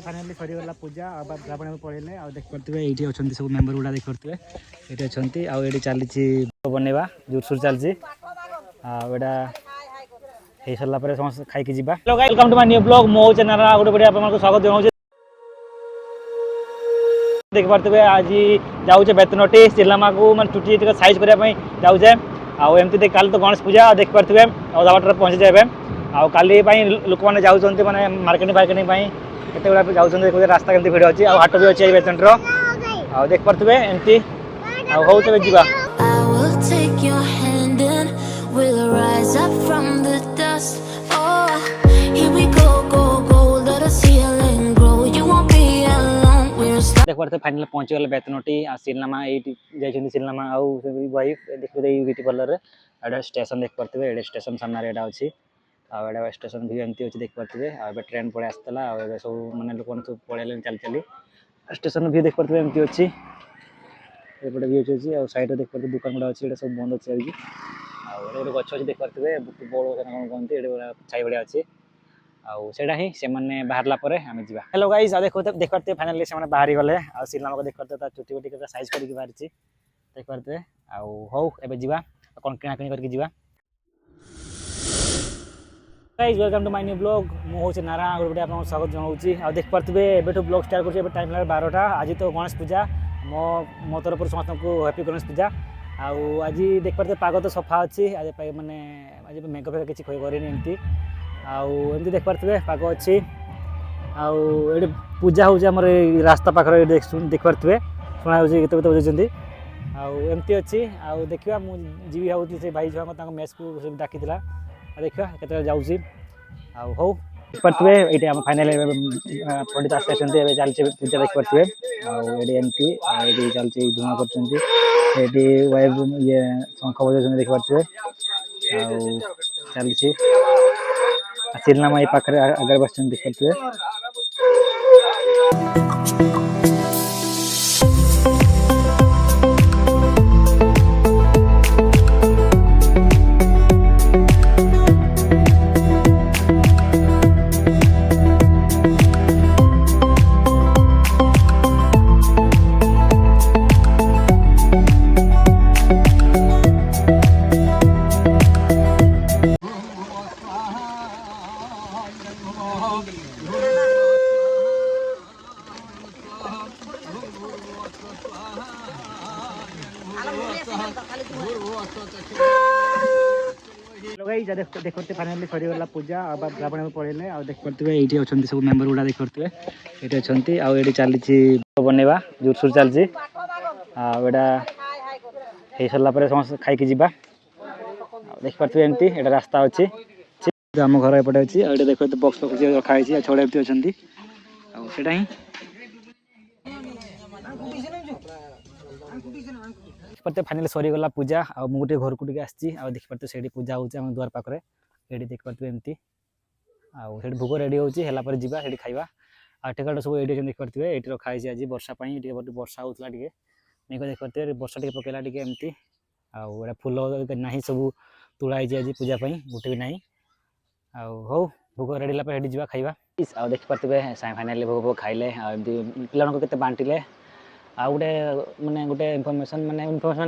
Finally सरीगला पूजा ब्राह्मण पड़े आ देखिए ये अच्छा सब मेम्बर गुड़ा देखिए ये अच्छा आगे चली बनवा जोरसोर चलती आटा हो सारा पर समस्त खाई जा। Welcome to my new blog मो चैनल गोटे वीडियो आपको स्वागत जनाऊँ। देख पारे आज जाऊे बेतनटी चिल्लामा को मैं चुटी साइज करने जाऊे आमती काली तो गणेश पूजा देख पारे अधा बाटर पहुँची जाए आली लोक मैंने जाऊँच मैंने मार्केटिंग फार्केटिंग केते गुड़ा जाऊँ रास्ता केमती भिड़ अच्छी हाट भी अच्छी बेतनटर आ देख पारे एमती हूँ तेज जा। देख पारे फाइनाल पहुँची गले बेतनटी सिनेमा ये सिनेमा वाइफ देखिए ब्यूटी पार्लर एडा स्टेशन देख पारे एडे स्टेशन सामने एडा अच्छी आड़ा स्टेशन भी एमती अच्छी देख पारे आ ट्रेन पड़े आसला सब मैंने लोक सब पड़े चली चली स्टेशन भी देख पारे एमती अच्छी एपटे भी अच्छी आ साइड देख पारे दुकान गुड़ा अच्छी सब बंद अच्छी अभी गच अच्छी देख पारे बड़ कौन कहते छाई भाया अच्छी आटा ही से बाहरला आम जा। हेलो गाइस देख पारे फाइनाली से बाहरी गले सिनेमा को देख पारे चुटी बुटी के साइज करके बाहरी देख पारे हौ एबे जा कौन किणाकिणी करके जा। Guys welcome to my new blog मुझे नारायण गोटे आपको स्वागत जनाऊँ आ देख पारे एबे ब्लॉग स्टार्ट कर टाइम लगे 12टा आज तो गणेश पूजा मो तरफ समस्त को हैप्पी गणेश पूजा आज देख पारे पाग तो सफा अच्छी आज मैंने आज मेघ फेघ किसी करें एमती आमती देख पारे पाग अच्छी ये पूजा होम रास्ता पाखे देख पारे शुणा गीत गीत बजाते आमती अच्छी देखा मुझे भाई से भाई छुआ मेस को डाकी देखा के जाऊँगी हौ पारे ये फाइनाल पंडित आसते चलती पूजा देख पारे ये एमती ये चलती धूआ कर वाइफ ये शंख बजा देख पारे चलती सिनेमा ये पाखे आगे बस देख पारे। देखते फाइनाली सरीगला पूजा ब्राह्मण पड़े आ देख पारे ये अच्छा सब मेम्बर गुड़ा देख पारे ये अच्छा आटी चली बनवा जोरसोर चलती आटा हो सारा पर समस्त खाई जा। देख पारे एमती एटा रास्ता अच्छी आम घर एपटे अच्छी आटे देख बक्स फक्स रखाई छड़ा एमती अच्छा ही पारे फाइनाली सरीगला पूजा मुझे घर को आसी देख पारे से पूजा होम द्वार पाखे ये देख पारे एमती से भोग रेडी होगा जावा खाଇବା ठेकाटा सब ये देख पारे ये रखाई आज वर्षा वर्षा होता मेघ देख पारे वर्षा टे पकेला एमती आटा फुल ना सब तुलाई आज पूजापाई गोटे भी ना हौ भोग रेडी रेडी जावा खाଇବା देख पारे फाइनाली भोग खाइले पिला के बांटिले गोटे माने गोटे इनफॉरमेशन माने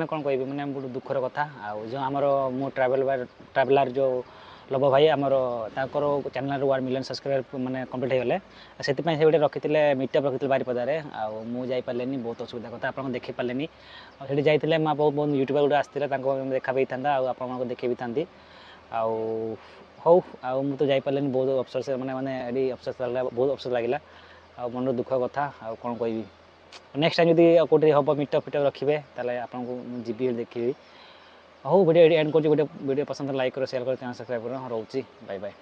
कौन कह मैंने गोटे दुखर कथा जो आमर मो ट्रावेलर जो लभ भाई आमर चैनल 1 मिलियन सब्सक्राइबर मैंने कंप्लीट हो गले से गोटे रखी मीटअप रखी बारिपदार मुझे बहुत असुविधा कथा आप देखी पारे आठ जाइए बहुत बहुत यूट्यूबर गुटे आसते देखा भी था आप देखे भी था हौ मु तो जापारे बहुत अफसोस मैंने अफसोस लगे बहुत अफसोस लगे मन दुख कथा कौन कह नेक्स्ट टाइम जब कौटे हम मीटअप फिटअप रखिए आपको जी देखी हौ वीडियो एंड कर वीडियो पसंद लाइक करो शेयर करो चैनल सब्सक्राइब करो रोचे बाय बाय।